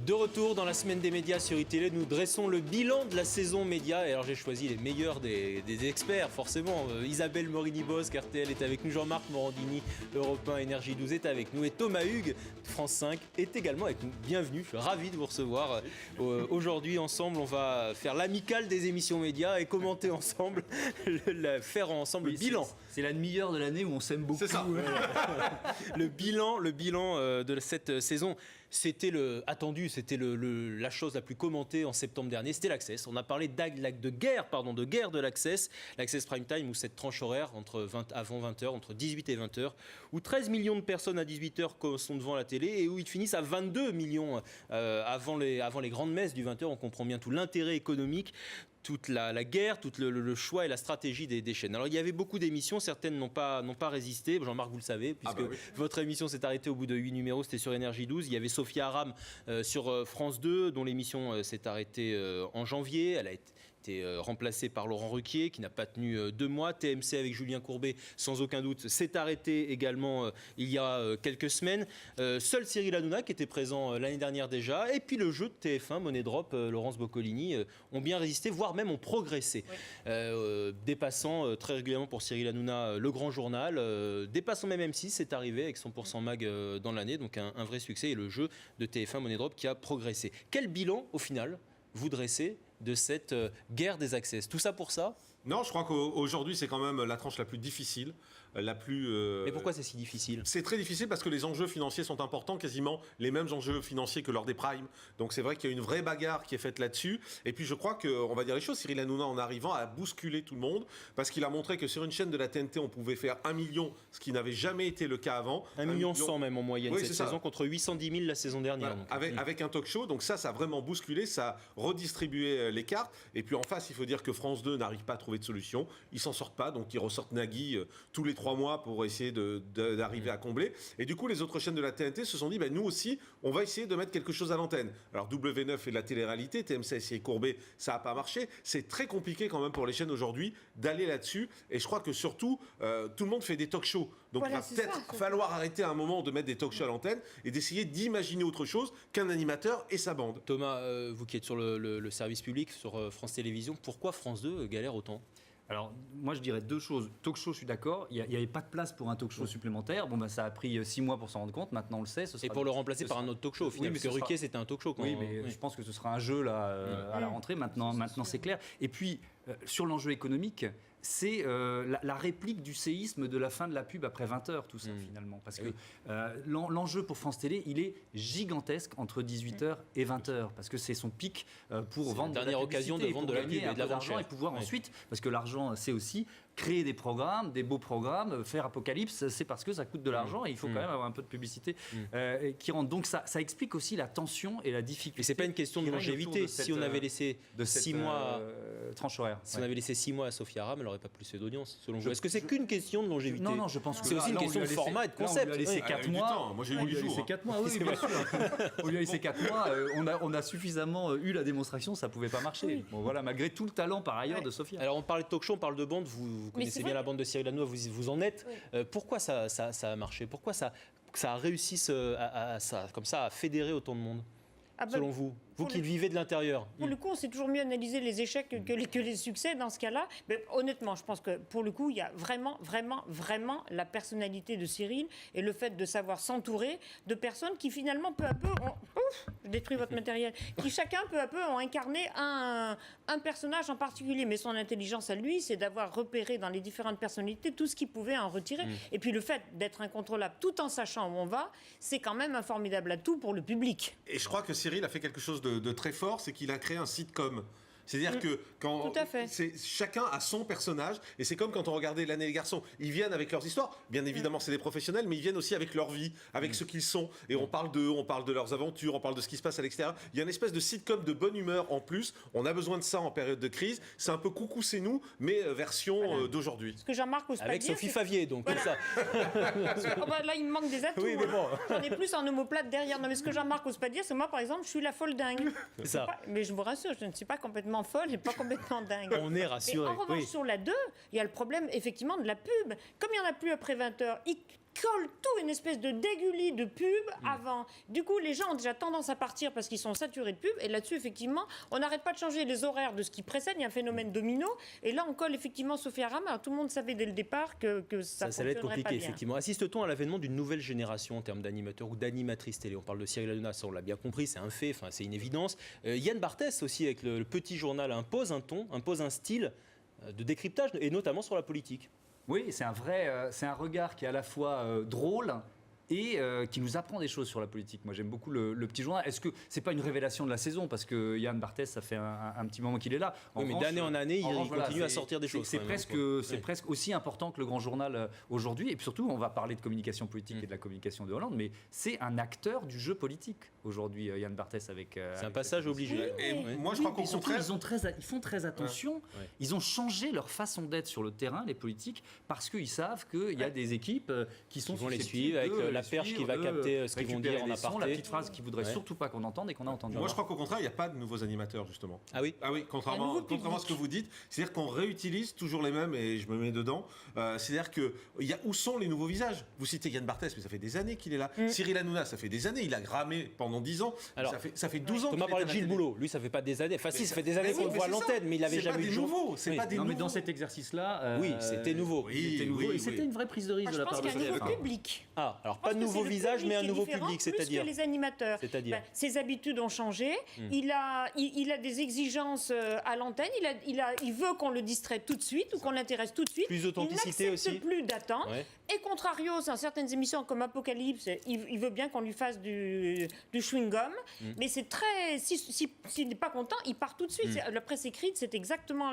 De retour dans la semaine des médias sur iTélé, nous dressons le bilan de la saison média. Et alors j'ai choisi les meilleurs des experts, forcément. Isabelle Morini-Bosque, RTL est avec nous, Jean-Marc Morandini, Europe 1, Énergie 12 est avec nous, et Thomas Hugues, France 5, est également avec nous. Bienvenue, je suis ravi de vous recevoir. Aujourd'hui, ensemble, on va faire l'amicale des émissions médias et commenter ensemble, faire ensemble le bilan. C'est la demi-heure de l'année où on s'aime beaucoup. C'est ça. Le bilan de cette saison. C'était la chose la plus commentée en septembre dernier, c'était l'Access. On a parlé de guerre de l'Access. L'Access Prime Time, où cette tranche horaire avant 20h, entre 18 et 20h, où 13 millions de personnes à 18h sont devant la télé et où ils finissent à 22 millions avant les grandes messes du 20h. On comprend bien tout l'intérêt économique, toute la guerre, tout le choix et la stratégie des chaînes. Alors il y avait beaucoup d'émissions, certaines n'ont pas résisté. Jean-Marc, vous le savez, puisque votre émission s'est arrêtée au bout de 8 numéros, c'était sur Énergie 12. Il y avait Sophia Aram sur France 2, dont l'émission s'est arrêtée en janvier. Elle a été remplacée par Laurent Ruquier, qui n'a pas tenu 2 mois. TMC avec Julien Courbet, sans aucun doute, s'est arrêté également il y a quelques semaines. Seul Cyril Hanouna, qui était présent l'année dernière déjà, et puis le jeu de TF1, Money Drop, Laurence Boccolini, ont bien résisté, voire même ont progressé, dépassant très régulièrement pour Cyril Hanouna le Grand Journal, dépassant même M6, c'est arrivé avec 100% Mag dans l'année, donc un vrai succès, et le jeu de TF1, Money Drop, qui a progressé. Quel bilan, au final, vous dressez de cette guerre des access? Tout ça pour ça? Non, je crois qu'aujourd'hui, c'est quand même la tranche la plus difficile, la plus... Mais pourquoi c'est si difficile? C'est très difficile parce que les enjeux financiers sont importants, quasiment les mêmes enjeux financiers que lors des primes. Donc c'est vrai qu'il y a une vraie bagarre qui est faite là-dessus. Et puis je crois qu'on va dire les choses, Cyril Hanouna, en arrivant, a bousculé tout le monde parce qu'il a montré que sur une chaîne de la TNT, on pouvait faire 1 million, ce qui n'avait jamais été le cas avant. 1 million 100 même en moyenne cette saison, ça. Contre 810 000 la saison dernière. Voilà. Donc. Avec un talk show, donc ça a vraiment bousculé, ça a redistribué les cartes. Et puis en face, il faut dire que France 2 n'arrive pas à trouver de solution. Ils s'en sortent pas, donc ils ressortent Nagui tous les 3 mois pour essayer d'arriver à combler. Et du coup, les autres chaînes de la TNT se sont dit, nous aussi, on va essayer de mettre quelque chose à l'antenne. Alors W9 fait de la télé-réalité, TMC a essayé Courbet, ça n'a pas marché. C'est très compliqué quand même pour les chaînes aujourd'hui d'aller là-dessus. Et je crois que surtout, tout le monde fait des talk-shows. Donc il va peut-être falloir arrêter à un moment de mettre des talk-shows à l'antenne et d'essayer d'imaginer autre chose qu'un animateur et sa bande. Thomas, vous qui êtes sur le service public, sur France Télévisions, pourquoi France 2 galère autant ? Alors, moi, je dirais 2 choses. Talk show, je suis d'accord. Il n'y avait pas de place pour un talk show supplémentaire. Ça a pris 6 mois pour s'en rendre compte. Maintenant, on le sait. Et pour le remplacer par un autre talk show, au final, parce que Ruquier, c'était un talk show. Je pense que ce sera un jeu là, à la rentrée. Maintenant c'est clair. Et puis, sur l'enjeu économique, c'est la réplique du séisme de la fin de la pub après 20h, tout ça, finalement. Parce que l'enjeu pour France Télé, il est gigantesque entre 18h et 20h. Parce que c'est son pic pour vendre la dernière occasion de vendre de la pub et de la l'argent et pouvoir ensuite, parce que l'argent, c'est aussi créer des programmes, des beaux programmes, faire Apocalypse, c'est parce que ça coûte de l'argent et il faut quand même avoir un peu de publicité qui rentre. Donc ça explique aussi la tension et la difficulté. Et c'est pas une question de longévité. Si on avait laissé 6 mois tranche horaire. Si on avait laissé 6 mois à Sophia Aram, elle n'aurait pas plus d'audience, selon vous. Est-ce que c'est qu'une question de longévité? Non, je pense que c'est aussi une question de format et de concept. On lui a laissé 4 mois. Moi, j'ai eu 8 jours. Laissé 4 mois, oui, bien sûr. On lui a laissé 4 mois. On a suffisamment eu la démonstration, ça pouvait pas marcher. Oui. Bon, voilà, malgré tout le talent par ailleurs de Sophia. Alors on parlait de talk show, on parle de bande. Vous connaissez bien la bande de Cyril Hanouna, vous en êtes. Pourquoi ça a marché? Pourquoi ça a réussi comme ça à fédérer autant de monde, selon vous? Vous qui le vivez de l'intérieur. Pour le coup, on sait toujours mieux analyser les échecs que les succès dans ce cas-là. Mais honnêtement, je pense que pour le coup, il y a vraiment la personnalité de Cyril et le fait de savoir s'entourer de personnes qui finalement, peu à peu, je détruis votre matériel, qui chacun, peu à peu, ont incarné un personnage en particulier. Mais son intelligence à lui, c'est d'avoir repéré dans les différentes personnalités tout ce qu'il pouvait en retirer. Et puis le fait d'être incontrôlable tout en sachant où on va, c'est quand même un formidable atout pour le public. Et je crois que Cyril a fait quelque chose de très fort, c'est qu'il a créé un sitcom. C'est-à-dire que quand chacun a son personnage, et c'est comme quand on regardait L'Année des garçons, ils viennent avec leurs histoires. Bien évidemment, c'est des professionnels, mais ils viennent aussi avec leur vie, avec ce qu'ils sont. Et on parle d'eux, on parle de leurs aventures, on parle de ce qui se passe à l'extérieur. Il y a une espèce de sitcom de bonne humeur en plus. On a besoin de ça en période de crise. C'est un peu coucou, c'est nous, mais version d'aujourd'hui. Ce que Jean-Marc ose pas avec dire, Sophie Favier, donc comme ça. Là, il me manque des atouts. Oui, mais bon. J'en ai plus en omoplate derrière. Non, mais ce que Jean-Marc ose pas dire, c'est que moi, par exemple, je suis la folle dingue. Mais je vous rassure, je ne suis pas complètement folle et pas complètement dingue. On est rassurés. En revanche, sur la 2, il y a le problème, effectivement, de la pub. Comme il n'y en a plus après 20h, collent tout, une espèce de dégueulis de pub avant. Du coup, les gens ont déjà tendance à partir parce qu'ils sont saturés de pub. Et là-dessus, effectivement, on n'arrête pas de changer les horaires de ce qui précède. Il y a un phénomène domino. Et là, on colle effectivement Sophie Aram. Alors, tout le monde savait dès le départ que ça allait être fonctionnerait compliqué, pas bien. effectivement. Assiste-t-on à l'avènement d'une nouvelle génération en termes d'animateurs ou d'animatrices télé? On parle de Cyril Hanouna, ça on l'a bien compris, c'est un fait, c'est une évidence. Yann Barthès aussi, avec le petit journal, impose un ton, impose un style de décryptage, et notamment sur la politique. Oui, c'est un regard qui est à la fois drôle et qui nous apprend des choses sur la politique. Moi, j'aime beaucoup le petit journal. Est-ce que c'est pas une révélation de la saison parce que Yann Barthès, ça fait un petit moment qu'il est là. Oui, mais d'année en année, il continue à sortir des choses. C'est presque aussi important que le Grand Journal aujourd'hui. Et puis surtout, on va parler de communication politique et de la communication de Hollande, mais c'est un acteur du jeu politique aujourd'hui, Yann Barthès avec. C'est un passage obligé. Et moi, je crois qu'au contraire, ils font très attention. Ouais. Ils ont changé leur façon d'être sur le terrain, les politiques, parce qu'ils savent qu'il y a des équipes qui vont les suivre avec la perche qui va capter ce qu'ils vont dire en aparté. La petite phrase qu'ils voudraient surtout pas qu'on entende et qu'on a entendu. moi, je crois qu'au contraire, il n'y a pas de nouveaux animateurs, justement. Ah oui. Ah oui, contrairement à ce que vous dites, c'est-à-dire qu'on réutilise toujours les mêmes, et je me mets dedans. C'est-à-dire que où sont les nouveaux visages? Vous citez Yann Barthès, mais ça fait des années qu'il est là. Cyril Hanouna, ça fait des années, il a grammé pendant 10 ans. Alors, ça fait 12 ans. Thomas parlait de Gilles Boulot, lui ça fait pas des années. Enfin si, ça fait des années qu'on le voit à l'antenne, mais il avait jamais eu de nouveau. C'est pas des nouveaux. Mais dans cet exercice-là, oui, c'était nouveau. Et c'était une vraie prise de risque de Je la part pense de qu'il y a un Sophie. nouveau public. Ah, alors Je pas pense de que nouveau c'est le visage, mais un qui est nouveau différent, public, plus c'est-à-dire que les animateurs. C'est-à-dire ses habitudes ont changé. Il a des exigences à l'antenne. Il veut qu'on le distrait tout de suite ou qu'on l'intéresse tout de suite. Plus d'authenticité il n'accepte aussi. plus d'attendre. Ouais. Et contrario, dans certaines émissions comme Apocalypse, il veut bien qu'on lui fasse du chewing-gum. Mais c'est très... S'il n'est pas content, il part tout de suite. La presse écrite, c'est exactement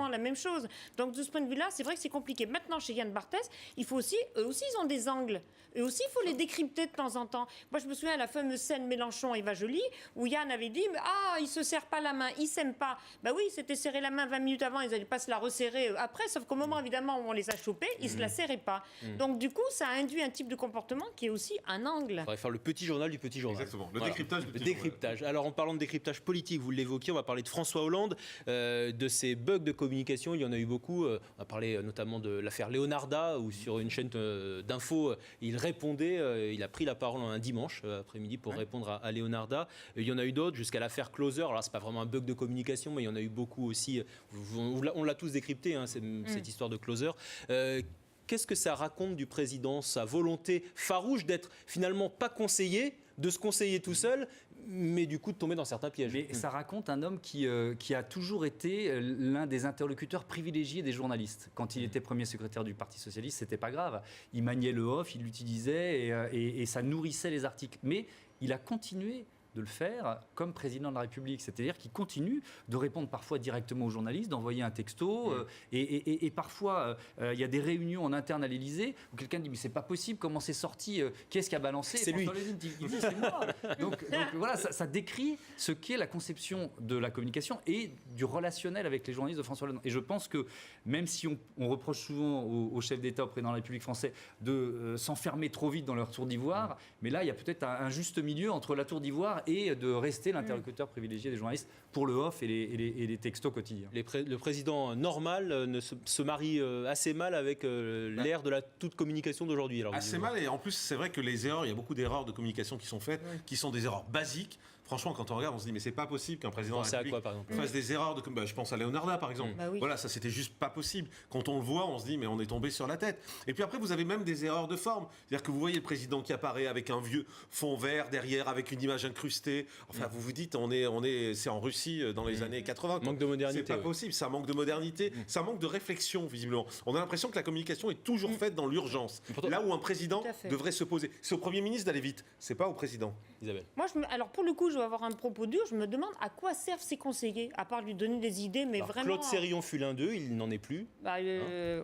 la même chose. Donc de ce point de vue-là, c'est vrai que c'est compliqué. Maintenant, chez Yann Barthès, eux aussi, ils ont des angles. Eux aussi, il faut les décrypter de temps en temps. Moi, je me souviens de la fameuse scène Mélenchon-Eva Joly, où Yann avait dit « il se serre pas la main, ils s'aiment pas ». Bah oui, c'était serré la main 20 minutes avant, ils n'allaient pas se la resserrer après, sauf qu'au moment, évidemment, où on les a chopés, ils se la serraient pas. Donc, du coup, ça a induit un type de comportement qui est aussi un angle. Il faudrait faire le petit journal du petit journal. Exactement, le décryptage du petit décryptage. Alors, en parlant de décryptage politique, vous l'évoquiez, on va parler de François Hollande, de ses bugs de communication, il y en a eu beaucoup. On va parler notamment de l'affaire Leonarda, où sur une chaîne d'infos, il répondait, il a pris la parole un dimanche après-midi pour répondre à Leonarda. Il y en a eu d'autres, jusqu'à l'affaire Closer. Alors, c'est pas vraiment un bug de communication, mais il y en a eu beaucoup aussi. On l'a tous décrypté, cette histoire de Closer. Qu'est-ce que ça raconte du président, sa volonté farouche d'être finalement pas conseillé, de se conseiller tout seul, mais du coup de tomber dans certains pièges? Mais ça raconte un homme qui a toujours été l'un des interlocuteurs privilégiés des journalistes. Quand il était premier secrétaire du Parti Socialiste, c'était pas grave. Il maniait le off, il l'utilisait et ça nourrissait les articles. Mais il a continué de le faire comme président de la République. C'est-à-dire qu'il continue de répondre parfois directement aux journalistes, d'envoyer un texto. Et parfois, il y a des réunions en interne à l'Élysée où quelqu'un dit « mais c'est pas possible, comment c'est sorti Qui est-ce qui a balancé ?» C'est lui. Il dit « c'est moi !» Donc voilà, ça décrit ce qu'est la conception de la communication et du relationnel avec les journalistes de François Hollande. Et je pense que même si on reproche souvent au chef d'État, au président de la République français, de s'enfermer trop vite dans leur tour d'ivoire, mais là, il y a peut-être un juste milieu entre la tour d'ivoire et de rester l'interlocuteur privilégié des journalistes pour le off et les textos quotidiens. Le président normal se marie assez mal avec l'ère de la toute communication d'aujourd'hui. Assez mal, et en plus, c'est vrai que les erreurs, il y a beaucoup d'erreurs de communication qui sont faites, qui sont des erreurs basiques. Franchement, quand on regarde, on se dit, mais c'est pas possible qu'un président de la République fasse des erreurs. Je pense à Leonarda, par exemple. Oui. Voilà, ça, c'était juste pas possible. Quand on le voit, on se dit, mais on est tombé sur la tête. Et puis après, vous avez même des erreurs de forme. C'est-à-dire que vous voyez le président qui apparaît avec un vieux fond vert derrière, avec une image incrustée. Enfin, vous vous dites, c'est en Russie dans les années 80. Manque de modernité. C'est pas possible. Ça manque de modernité. Ça manque de réflexion, visiblement. On a l'impression que la communication est toujours faite dans l'urgence. Là où un président devrait se poser. C'est au Premier ministre d'aller vite. C'est pas au président. Isabelle. Moi, alors pour le coup, je vais avoir un propos dur. Je me demande à quoi servent ces conseillers, à part lui donner des idées, mais Alors, vraiment. Claude Sérillon fut l'un d'eux, il n'en est plus.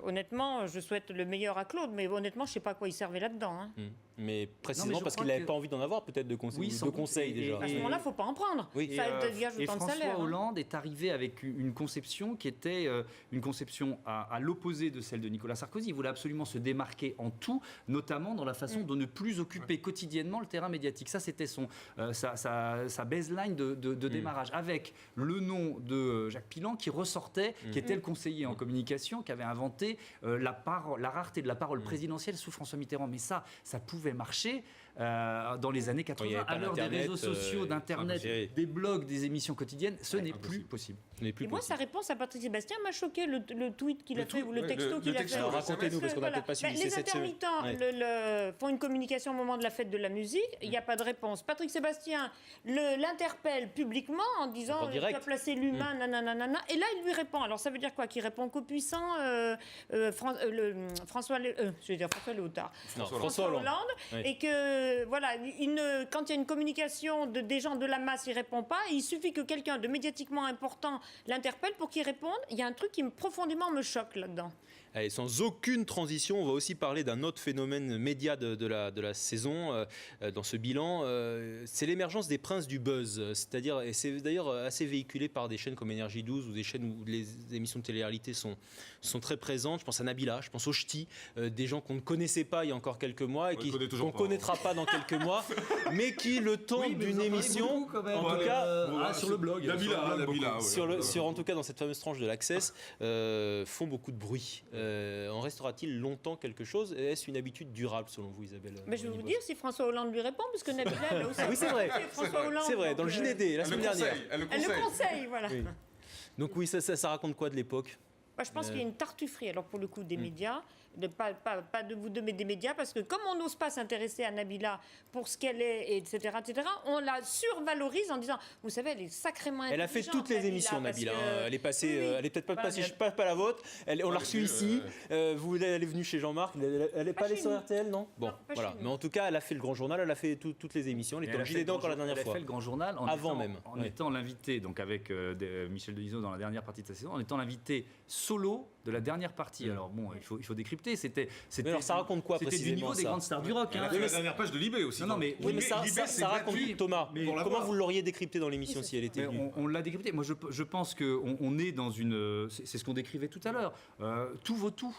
Honnêtement, je souhaite le meilleur à Claude, mais honnêtement, je ne sais pas à quoi il servait là-dedans. Mais précisément je parce crois qu'il n'avait que- pas envie d'en avoir peut-être de conseils, sans doute. conseils déjà. À ce moment-là, il ne faut pas en prendre. Oui. Ça devient Et autant de salaire. François hein. Hollande est arrivé avec une conception qui était une conception à l'opposé de celle de Nicolas Sarkozy. Il voulait absolument se démarquer en tout, notamment dans la façon de ne plus occuper quotidiennement le terrain médiatique. Ça, c'était sa baseline de démarrage, avec le nom de Jacques Pilan qui ressortait, qui était le conseiller en communication, qui avait inventé la rareté de la parole présidentielle sous François Mitterrand. Mais ça pouvait marcher dans les années il y avait 80, pas à l'heure des d'Internet, réseaux sociaux, d'Internet, impossible. des blogs, des émissions quotidiennes. Ce n'est plus possible. Ce n'est plus Et moi, possible. sa réponse à Patrick Sébastien m'a choqué, le tweet qu'il a Le fait, tweet, ou le ouais, texto le qu'il a texto, fait. Alors, racontez-nous, parce qu'on n'a peut-être pas suivi Les cette semaine. intermittents font une communication au moment de la fête de la musique, il n'y a pas de réponse. Patrick Sébastien l'interpelle publiquement en disant En direct. tu as placé l'humain, nanana, et là il lui répond. Alors ça veut dire quoi? Qu'il répond qu'au puissant François Léotard. Non, François Hollande. Oui. Et que, voilà, quand il y a une communication des gens de la masse, il ne répond pas. Il suffit que quelqu'un de médiatiquement important l'interpelle pour qu'il réponde. Il y a un truc qui profondément me choque là-dedans. Allez, sans aucune transition, on va aussi parler d'un autre phénomène média de la saison dans ce bilan. C'est l'émergence des princes du buzz. C'est-à-dire, et c'est d'ailleurs assez véhiculé par des chaînes comme Énergie 12 ou des chaînes où les émissions de télé-réalité sont très présentes. Je pense à Nabila, je pense au Ch'ti, des gens qu'on ne connaissait pas il y a encore quelques mois et On les connaît toujours qu'on ne pas, connaîtra pas dans quelques mois, mais qui, le temps Oui, mais d'une vous en parlez émission, beaucoup, quand même. en tout cas, sur le blog. Nabila, en tout cas dans cette fameuse tranche de l'Access, font beaucoup de bruit. En restera-t-il longtemps quelque chose? Est-ce une habitude durable selon vous, Isabelle? Mais je vais vous dire si François Hollande lui répond, parce que Nabila, elle a aussi. Ah oui, c'est vrai. François Hollande, C'est vrai, dans le donc, JDD, la semaine dernière. Elle le Elle le conseille. conseille, voilà. Oui. Donc oui, ça raconte quoi de l'époque? Moi, je pense qu'il y a une tartufferie, alors pour le coup, des médias, pas de vous deux, mais des médias, parce que comme on n'ose pas s'intéresser à Nabila pour ce qu'elle est, etc., on la survalorise en disant, vous savez, elle est sacrément Elle a fait intelligente, toutes les émissions, parce Nabila. que- Elle est passée, Oui, oui. elle est peut-être pas Voilà, passée, mais pas la vôtre. On l'a reçue ici. Elle est venue chez Jean-Marc. Elle n'est pas allée chez sur nous. RTL, non? Bon, Non, pas voilà. chez nous. Mais en tout cas, elle a fait le Grand Journal. Elle a fait toutes les émissions. Elle était Elle au a fait JDD le encore la dernière Elle a fois. fait le Grand Journal Avant même, en ouais. étant l'invité, donc avec Michel Denisot dans la dernière partie de sa saison, en étant l'invité solo de la dernière partie. Alors bon, il faut décrypter. Mais alors, ça raconte quoi C'était du précisément, niveau des ça grandes stars du rock. Elle hein. a fait la dernière page de Libé aussi. Non, mais- Oui, mais Libé, ça s'est raconte, battu Thomas, mais- pour comment l'avoir. vous l'auriez décrypté dans l'émission si elle était Mais venue? on l'a décrypté. Moi, je pense qu'on est dans une. C'est ce qu'on décrivait tout à l'heure. Tout vaut tout.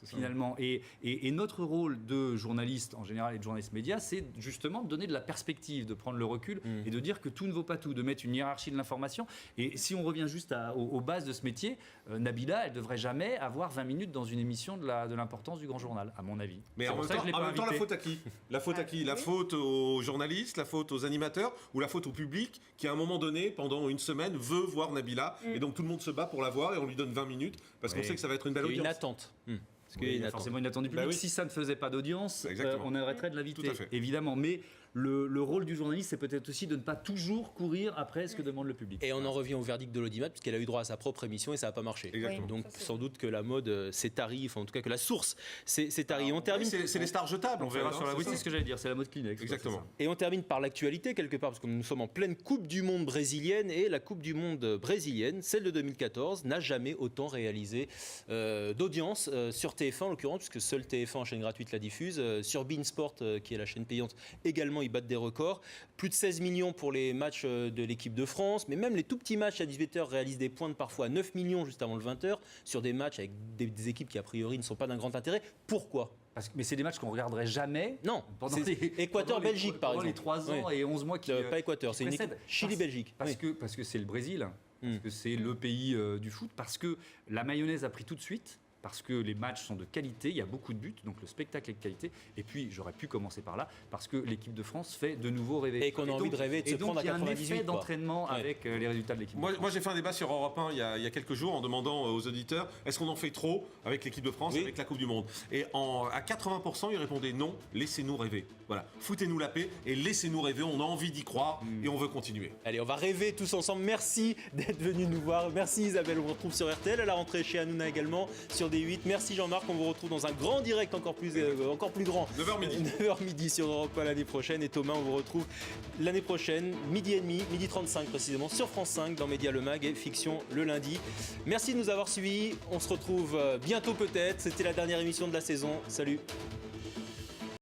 Finalement. Et notre rôle de journaliste en général et de journaliste média, c'est justement de donner de la perspective, de prendre le recul et de dire que tout ne vaut pas tout, de mettre une hiérarchie de l'information. Et si on revient juste aux bases de ce métier, Nabila, elle devrait jamais avoir 20 minutes dans une émission de l'importance du Grand Journal, à mon avis. Mais C'est en pour même ça que temps, je l'ai en pas même temps, la invitée. faute à qui? La faute à qui? La oui. faute aux journalistes, la faute aux animateurs ou la faute au public qui, à un moment donné, pendant une semaine, veut voir Nabila et donc tout le monde se bat pour la voir et on lui donne 20 minutes parce qu'on Oui. sait que ça va être une belle Il y a une audience. attente. Parce qu'il Oui, y a il une y a attente. forcément une attente du public. Bah oui. Si ça ne faisait pas d'audience, Exactement. on arrêterait de l'inviter, Tout à fait. évidemment. Mais le rôle du journaliste, c'est peut-être aussi de ne pas toujours courir après ce que demande le public. Et on en revient au verdict de l'audimat, puisqu'elle a eu droit à sa propre émission et ça n'a pas marché. Exactement. Donc Ça, c'est sans doute que la mode s'est tarie, enfin en tout cas que la source s'est tarie. On Oui, termine. c'est les stars jetables. On en fait, verra hein, sur la. Oui, ça. c'est ce que j'allais dire. C'est la mode Kleenex. quoi, Exactement. c'est ça. Et on termine par l'actualité quelque part, parce que nous sommes en pleine Coupe du Monde brésilienne, et la Coupe du Monde brésilienne, celle de 2014, n'a jamais autant réalisé d'audience sur TF1 en l'occurrence, puisque seule TF1 en chaîne gratuite la diffuse. Sur Beansport, qui est la chaîne payante, également ils battent des records. Plus de 16 millions pour les matchs de l'équipe de France, mais même les tout petits matchs à 18h réalisent des pointes parfois à 9 millions juste avant le 20h, sur des matchs avec des équipes qui a priori ne sont pas d'un grand intérêt. Pourquoi ? Mais c'est des matchs qu'on regarderait jamais. Non, Pendant c'est les- Équateur-Belgique par pendant exemple. les 3 ans Oui. et 11 mois qui. Pas Équateur, c'est une équipe précèdent. Chili-Belgique. Oui. Parce que c'est le Brésil, parce Mm. que c'est le pays du foot, parce que la mayonnaise a pris tout de suite, parce que les matchs sont de qualité, il y a beaucoup de buts, donc le spectacle est de qualité. Et puis, j'aurais pu commencer par là, parce que l'équipe de France fait de nouveau rêver. Et qu'on a envie de rêver et de se prendre à donc, il y a un 98, effet quoi. d'entraînement Ouais. avec les résultats de l'équipe de Moi, France. j'ai fait un débat sur Europe 1 il y a quelques jours en demandant aux auditeurs est-ce qu'on en fait trop avec l'équipe de France, Oui. avec la Coupe du Monde. Et à 80%, ils répondaient non, laissez-nous rêver. Voilà, foutez-nous la paix et laissez-nous rêver. On a envie d'y croire et on veut continuer. Allez, on va rêver tous ensemble. Merci d'être venu nous voir. Merci Isabelle, on vous retrouve sur RTL. À la rentrée chez Hanouna également sur D8. Merci Jean-Marc, on vous retrouve dans un grand direct encore plus grand. 9h midi. 9h midi sur Europe 1 l'année prochaine. Et Thomas, on vous retrouve l'année prochaine, midi et demi, midi 35 précisément, sur France 5 dans Média Le Mag et Fiction le lundi. Merci de nous avoir suivis. On se retrouve bientôt peut-être. C'était la dernière émission de la saison. Salut.